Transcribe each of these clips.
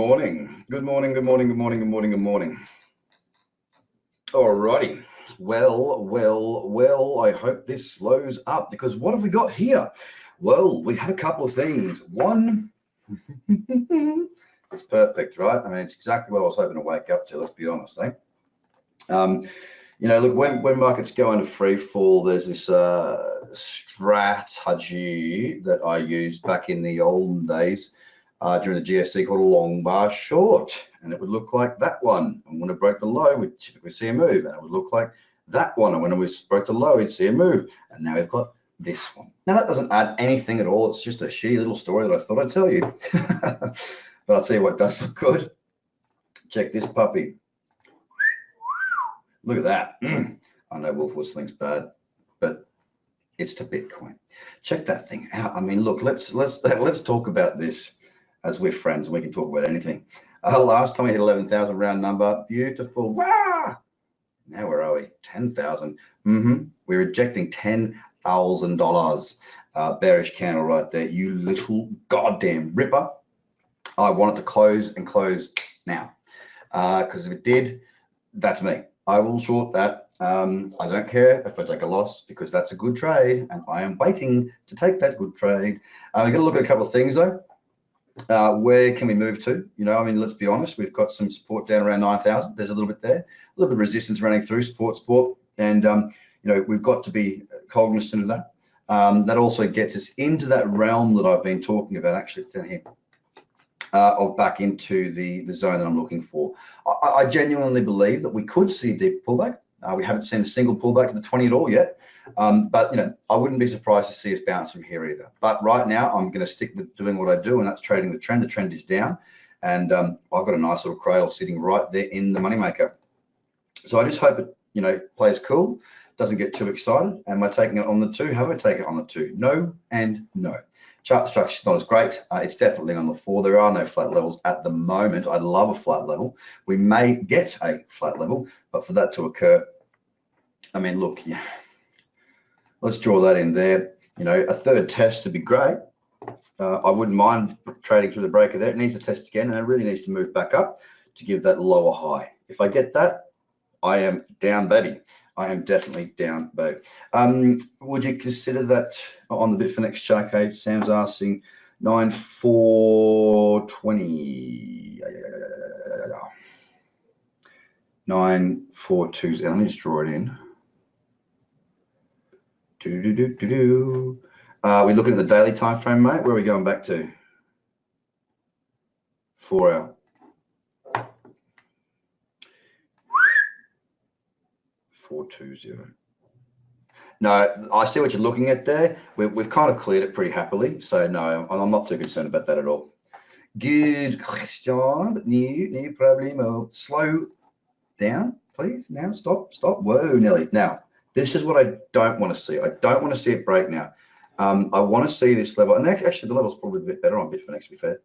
morning. Good morning, good morning, good morning, good morning, good morning. Alrighty. Well, I hope this slows up because what have we got here? Well, we have a couple of things. One, it's perfect, right? I mean, it's exactly what I was hoping to wake up to, let's be honest, eh? You know, look, when markets go into free fall, there's this strategy that I used back in the olden days during the GFC called a long bar short, and it would look like that one. And when it broke the low, we'd typically see a move, and it would look like that one. And when it broke the low, we'd see a move. And now we've got this one. Now that doesn't add anything at all. It's just a shitty little story that I thought I'd tell you. But I'll tell you what does look good. Check this puppy. Look at that. I know Wolf Whistling thing's bad, but it's to Bitcoin. Check that thing out. I mean, look, let's talk about this as we're friends and we can talk about anything. Last time we hit 11,000 round number, beautiful. Wow. Now where are we? 10,000. We're rejecting $10,000. Bearish candle right there. You little goddamn ripper. I want it to close and close now, because if it did, that's me. I will short that. I don't care if I take a loss because that's a good trade and I am waiting to take that good trade. We're going to look at a couple of things though. Where can we move to? You know, I mean, let's be honest, we've got some support down around 9,000. There's a little bit there, a little bit of resistance running through support. And, you know, we've got to be cognizant of that. That also gets us into that realm that I've been talking about, actually down here. Of back into the zone that I'm looking for. I genuinely believe that we could see a deep pullback. We haven't seen a single pullback to the 20 at all yet, but you know, I wouldn't be surprised to see us bounce from here either. But right now, I'm going to stick with doing what I do, and that's trading the trend. The trend is down, and I've got a nice little cradle sitting right there in the moneymaker. So I just hope it, you know, plays cool, doesn't get too excited. Am I taking it on the 2? Have I taken it on the 2? No and no. Chart structure is not as great. It's definitely on the 4. There are no flat levels at the moment. I'd love a flat level. We may get a flat level, but for that to occur, I mean, look, yeah, let's draw that in there. You know, a third test would be great. I wouldn't mind trading through the breaker there. It needs to test again, and it really needs to move back up to give that lower high. If I get that, I am down, baby. I am definitely down, babe. Would you consider that on the Bitfinex chart code? Sam's asking 9,420. 9,420. Let me just draw it in. We're looking at the daily time frame, mate. Where are we going back to? 4 hour. 420. No, I see what you're looking at there. We've kind of cleared it pretty happily, so no, I'm not too concerned about that at all. Good question, but no problemo. Slow down, please. Now, stop. Whoa, Nelly. Now, this is what I don't want to see. I don't want to see it break now. I want to see this level, and actually the level's probably a bit better on Bitfinex, to be fair.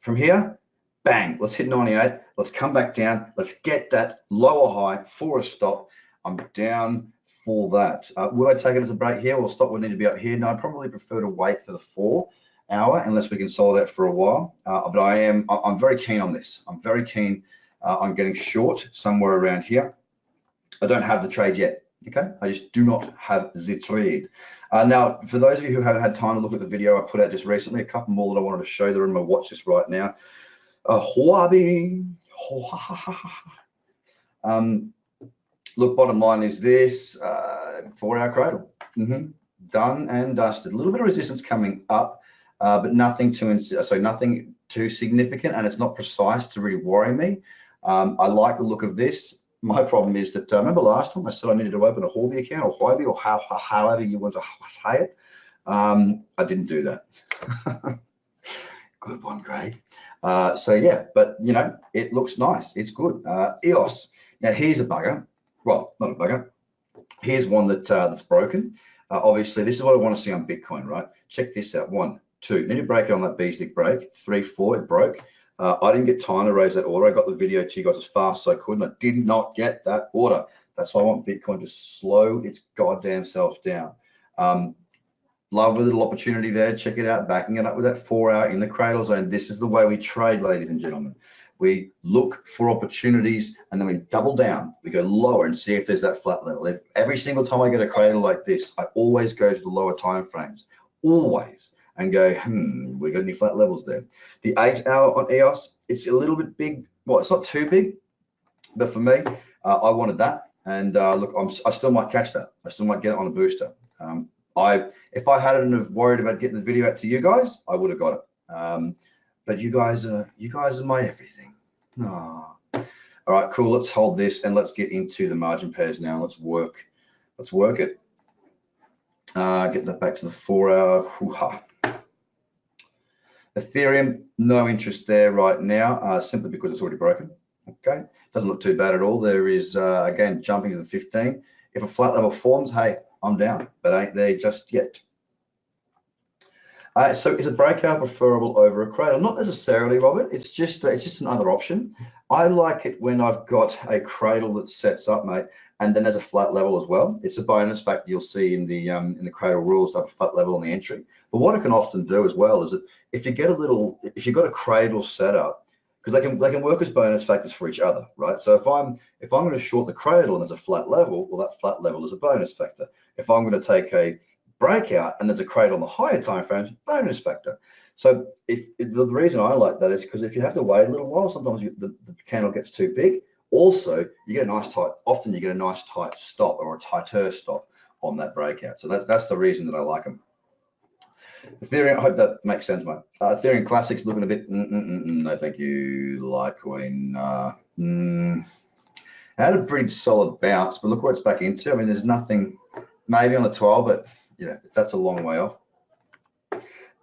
From here, bang, let's hit 98. Let's come back down. Let's get that lower high for a stop. I'm down for that. Would I take it as a break here or stop would need to be up here? No, I'd probably prefer to wait for the 4 hour unless we consolidate for a while. But I'm very keen on this. I'm very keen on getting short somewhere around here. I don't have the trade yet. Okay, I just do not have the trade. Now, for those of you who haven't had time to look at the video I put out just recently, a couple more that I wanted to show that are in my watch list right now. Look, bottom line is this: 4 hour cradle, done and dusted. A little bit of resistance coming up, but nothing too significant, and it's not precise to really worry me. I like the look of this. My problem is that remember last time I said I needed to open a Hobby account or Hobby or however you want to say it. I didn't do that. Good one, Greg. So yeah, but you know, it looks nice. It's good. EOS. Now here's a bugger. Well, not a bugger. Here's one that's broken. Obviously, this is what I want to see on Bitcoin, right? Check this out. 1, 2. Need to break it on that B-stick break. 3, 4. It broke. I didn't get time to raise that order. I got the video to you guys as fast as I could, and I did not get that order. That's why I want Bitcoin to slow its goddamn self down. Lovely little opportunity there. Check it out, backing it up with that 4 hour in the cradle zone. This is the way we trade, ladies and gentlemen. We look for opportunities and then we double down. We go lower and see if there's that flat level. If every single time I get a cradle like this, I always go to the lower time frames, always, and go, we got any flat levels there? The 8 hour on EOS, it's a little bit big. Well, it's not too big, but for me, I wanted that. And look, I still might catch that. I still might get it on a booster. If I hadn't worried about getting the video out to you guys, I would have got it. But you guys are my everything. Oh. All right, cool. Let's hold this and let's get into the margin pairs now. Let's work it. Get that back to the 4 hour. Hoo-ha. Ethereum, no interest there right now, simply because it's already broken. Okay, doesn't look too bad at all. There is again jumping to the 15. If a flat level forms, hey, I'm down, but ain't there just yet. So is a breakout preferable over a cradle? Not necessarily, Robert. It's just another option. I like it when I've got a cradle that sets up, mate, and then there's a flat level as well. It's a bonus factor you'll see in the cradle rules to have a flat level on the entry. But what it can often do as well is that if you've got a cradle set up, because they can work as bonus factors for each other, right? So if I'm going to short the cradle and there's a flat level, well, that flat level is a bonus factor. If I'm going to take a breakout and there's a cradle on the higher time frames, bonus factor. So the reason I like that is because if you have to wait a little while, sometimes the candle gets too big. Also, you get a nice tight stop or a tighter stop on that breakout. So that's the reason that I like them. Ethereum, I hope that makes sense, mate. Ethereum Classic's looking a bit, no thank you. Litecoin, had a pretty solid bounce, but look where it's back into. I mean, there's nothing, maybe on the 12, but you know, that's a long way off.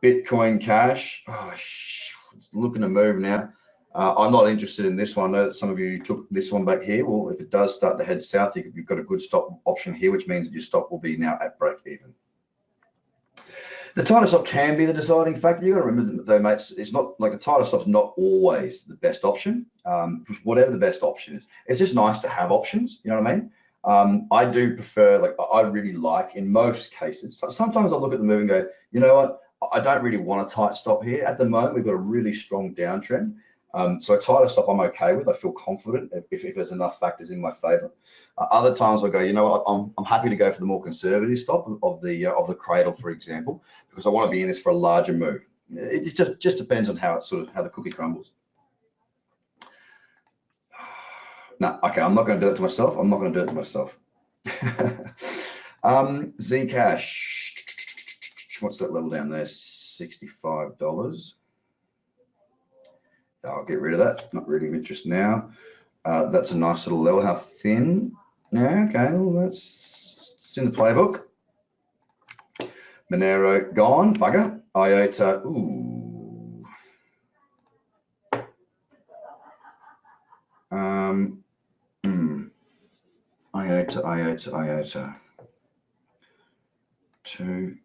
Bitcoin Cash, it's looking to move now. I'm not interested in this one. I know that some of you took this one back here. Well, if it does start to head south, you've got a good stop option here, which means that your stop will be now at break even. The tighter stop can be the deciding factor. You've got to remember, though, mates, it's not like the tighter stop's not always the best option. Whatever the best option is, it's just nice to have options. You know what I mean? I do prefer, like, I really like in most cases. Sometimes I look at the move and go, you know what? I don't really want a tight stop here. At the moment, we've got a really strong downtrend. So a tighter stop I'm okay with. I feel confident if there's enough factors in my favor. Other times I go, you know what, I'm happy to go for the more conservative stop of the cradle, for example, because I want to be in this for a larger move. It just depends on how the cookie crumbles. No, okay, I'm not going to do it to myself. I'm not going to do it to myself. Zcash, what's that level down there? $65. I'll get rid of that. Not really of interest now. That's a nice little level. How thin? Yeah, okay, well, it's in the playbook. Monero gone, bugger. IOTA, ooh. IOTA. 2.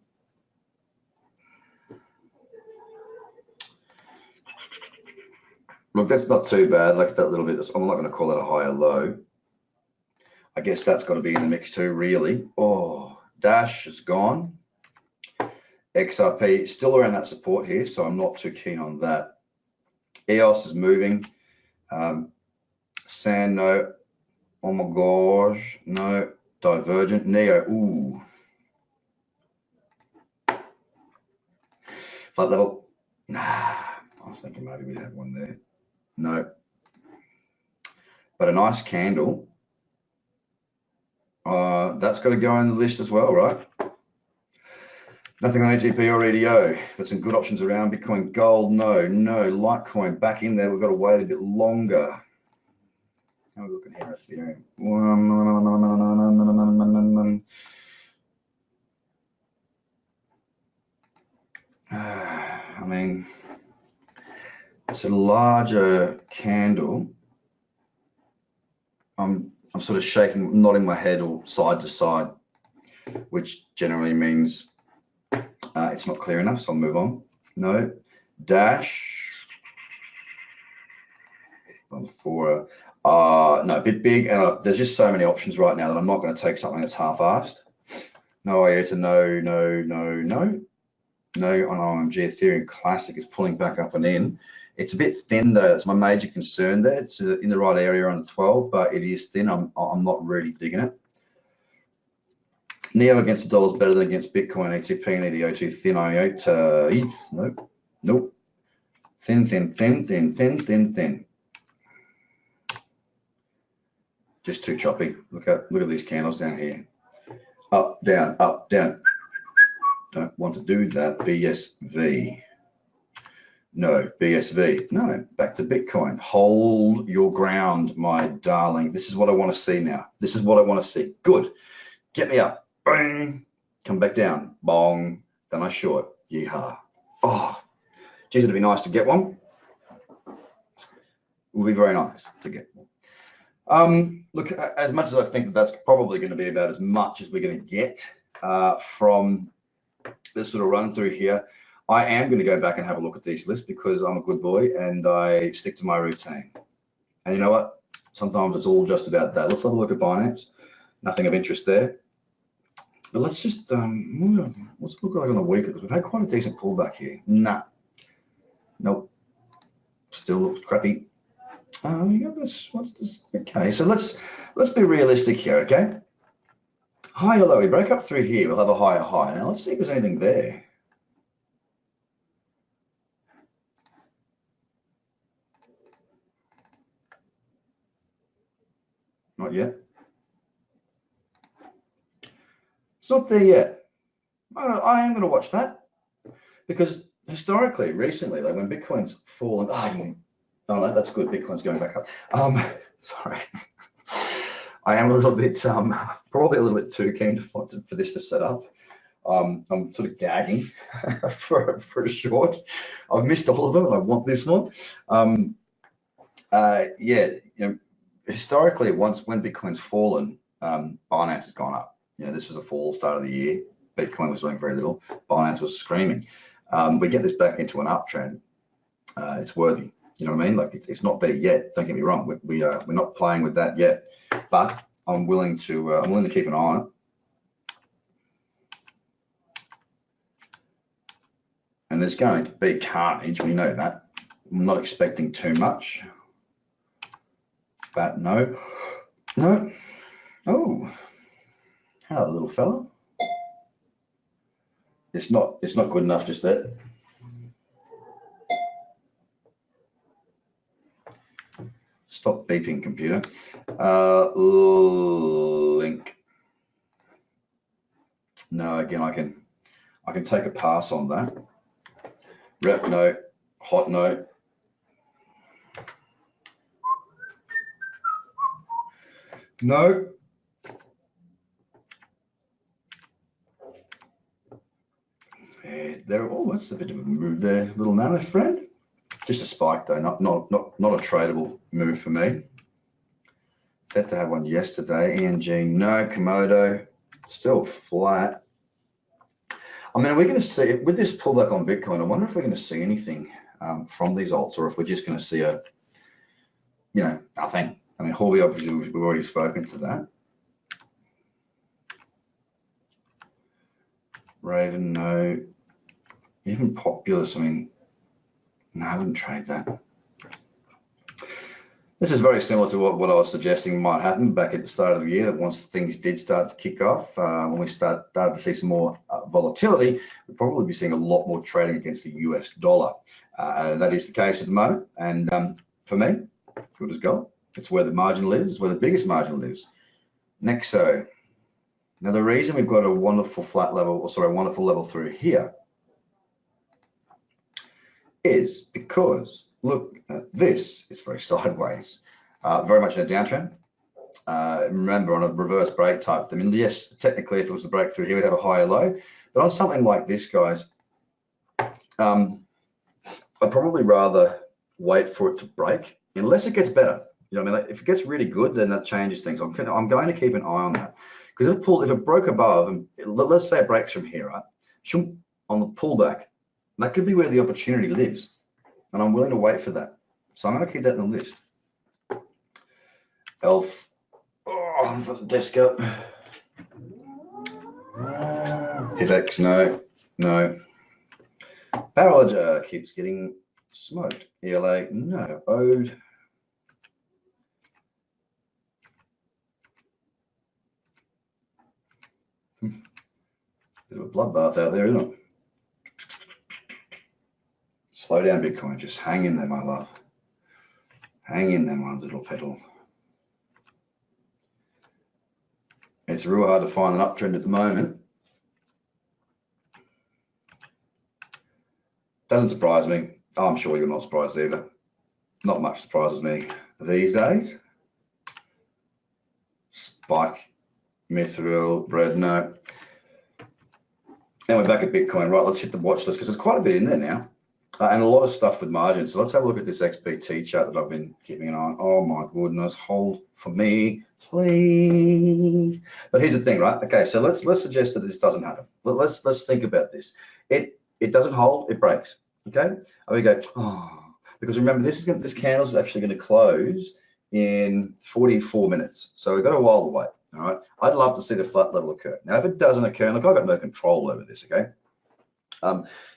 Look, that's not too bad. Like that little bit, I'm not going to call that a high or low. I guess that's got to be in the mix too, really. Oh, Dash is gone. XRP still around that support here, so I'm not too keen on that. EOS is moving. Sand, no. Oh my gosh, no. Divergent, Neo, ooh. Flat level, nah. I was thinking maybe we'd have one there. No. But a nice candle. That's got to go on the list as well, right? Nothing on ATP or EDO, but some good options around. Bitcoin, gold, no. Litecoin back in there. We've got to wait a bit longer. How are we looking here? Ethereum. I mean, it's a larger candle. I'm sort of shaking, nodding my head or side to side, which generally means it's not clear enough, so I'll move on. No. Dash. For no, a bit big, and there's just so many options right now that I'm not going to take something that's half-assed. No IOTA, no, no, no, no. No on OMG. Ethereum Classic is pulling back up and in. It's a bit thin though. That's my major concern there. It's in the right area on the 12, but it is thin. I'm not really digging it. NEO against the dollar is better than against Bitcoin, ATP, and EDO2. Thin IOTA. ETH. Nope. Nope. Thin, thin, thin, thin, thin, thin, thin. Just too choppy. Look at these candles down here. Up, down, up, down. Don't want to do that. BSV. No, BSV. No, back to Bitcoin. Hold your ground, my darling. This is what I want to see now. This is what I want to see. Good. Get me up. Bang. Come back down. Bong. Then I short. Yeehaw. Oh, geez, it'd be nice to get one. It would be very nice to get one. Look, as much as I think that that's probably going to be about as much as we're going to get from this sort of run through here, I am going to go back and have a look at these lists because I'm a good boy and I stick to my routine. And you know what? Sometimes it's all just about that. Let's have a look at Binance. Nothing of interest there. But let's just, what's it look like on the week? Because we've had quite a decent pullback here. Nah. Nope. Still looks crappy. You got this. What's this? Okay, so let's be realistic here, okay? High or low, we break up through here, we'll have a higher high. Now let's see if there's anything there. Not yet. It's not there yet. I am going to watch that because historically, recently, like when Bitcoin's fallen, oh no, that's good. Bitcoin's going back up. Sorry, I am a little bit, probably a little bit too keen for this to set up. I'm sort of gagging for a short. I've missed all of them, and I want this one. Yeah, you know, historically, when Bitcoin's fallen, Binance has gone up. You know, this was a fall start of the year. Bitcoin was doing very little. Binance was screaming. We get this back into an uptrend. It's worthy. You know what I mean? Like it's not there yet. Don't get me wrong. We're not playing with that yet. But I'm willing to keep an eye on it. And there's going to be carnage. We know that. I'm not expecting too much. But no. Oh, hello, little fella. It's not good enough just that. Stop beeping, computer. Link. No, again, I can take a pass on that. Rep no, hot no. No. There. Oh, that's a bit of a move there, little nano friend. Just a spike though, not a tradable move for me. Set to have one yesterday. ENG no. Komodo still flat. I mean, are we going to see with this pullback on Bitcoin? I wonder if we're going to see anything from these alts, or if we're just going to see nothing. I mean, Hobby obviously we've already spoken to that. Raven no. Even Populous, I mean, no, I wouldn't trade that. This is very similar to what I was suggesting might happen back at the start of the year. That once things did start to kick off, when we started to see some more volatility, we'd probably be seeing a lot more trading against the US dollar. And that is the case at the moment. And for me, good as gold. It's where the margin lives. It's where the biggest margin lives. Nexo. Now the reason we've got a wonderful wonderful level through here is because look, this is very sideways, very much in a downtrend. Remember, on a reverse break type thing, I mean, yes, technically, if it was a breakthrough here, we'd have a higher low. But on something like this, guys, I'd probably rather wait for it to break, unless it gets better. You know what I mean? Like, if it gets really good, then that changes things. I'm going to keep an eye on that, because if it broke above, and let's say it breaks from here, right? On the pullback, that could be where the opportunity lives. And I'm willing to wait for that. So I'm going to keep that in the list. Elf. Oh, I've got the desk up. AVEX, no, no. Power keeps getting smoked. ELA, no. Ode. Bit of a bloodbath out there, isn't it? Slow down, Bitcoin. Just hang in there, my love. Hang in there, my little petal. It's real hard to find an uptrend at the moment. Doesn't surprise me. I'm sure you're not surprised either. Not much surprises me these days. Spike, mithril, bread, no. And we're back at Bitcoin. Right, let's hit the watch list because there's quite a bit in there now. And a lot of stuff with margins. So let's have a look at this XBT chart that I've been keeping an eye on. Oh my goodness, hold for me, please. But here's the thing, right? Okay, so let's suggest that this doesn't happen. Let's think about this. It doesn't hold, it breaks. Okay, and we go, oh, because remember this candle's actually going to close in 44 minutes. So we've got a while to wait. All right, I'd love to see the flat level occur. Now, if it doesn't occur, look, I've got no control over this. Okay.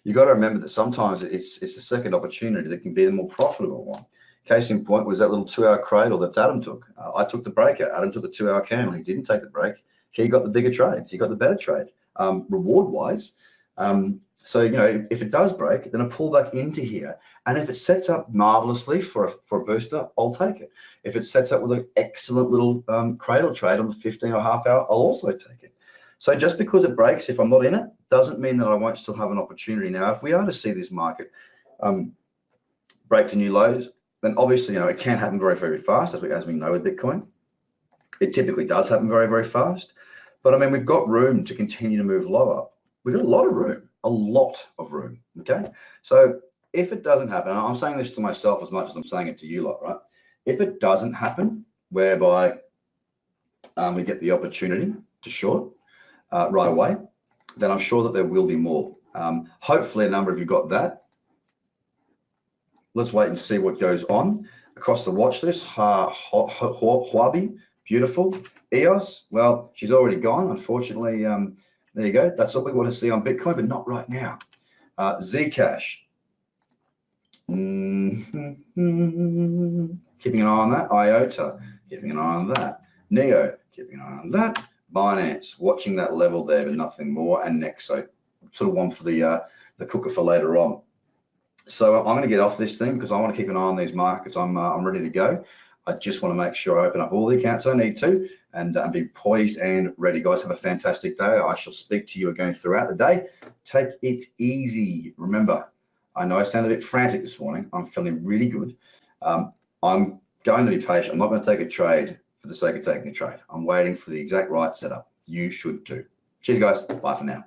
You got to remember that sometimes it's the second opportunity that can be the more profitable one. Case in point was that little 2-hour cradle that Adam took. I took the break out. Adam took the 2-hour candle. He didn't take the break. He got the bigger trade. He got the better trade, reward-wise. So, you know, if it does break, then a pullback into here. And if it sets up marvelously for a booster, I'll take it. If it sets up with an excellent little cradle trade on the 15 or half hour, I'll also take it. So just because it breaks, if I'm not in it, doesn't mean that I won't still have an opportunity. Now, if we are to see this market break to new lows, then obviously, you know, it can happen very, very fast, as we know with Bitcoin. It typically does happen very, very fast. But I mean, we've got room to continue to move lower. We've got a lot of room, okay? So if it doesn't happen, I'm saying this to myself as much as I'm saying it to you lot, right? If it doesn't happen, whereby we get the opportunity to short right away, then I'm sure that there will be more. Hopefully a number of you got that. Let's wait and see what goes on. Across the watch list, Huobi, beautiful. EOS, well, she's already gone, unfortunately. There you go. That's what we want to see on Bitcoin, but not right now. Zcash. Keeping an eye on that. IOTA, keeping an eye on that. Neo, keeping an eye on that. Binance, watching that level there, but nothing more. And Nexo, sort of one for the cooker for later on. So I'm going to get off this thing because I want to keep an eye on these markets. I'm ready to go. I just want to make sure I open up all the accounts I need to and be poised and ready. Guys, have a fantastic day. I shall speak to you again throughout the day. Take it easy. Remember, I know I sound a bit frantic this morning. I'm feeling really good. I'm going to be patient. I'm not going to take a trade for the sake of taking a trade. I'm waiting for the exact right setup. You should too. Cheers, guys. Bye for now.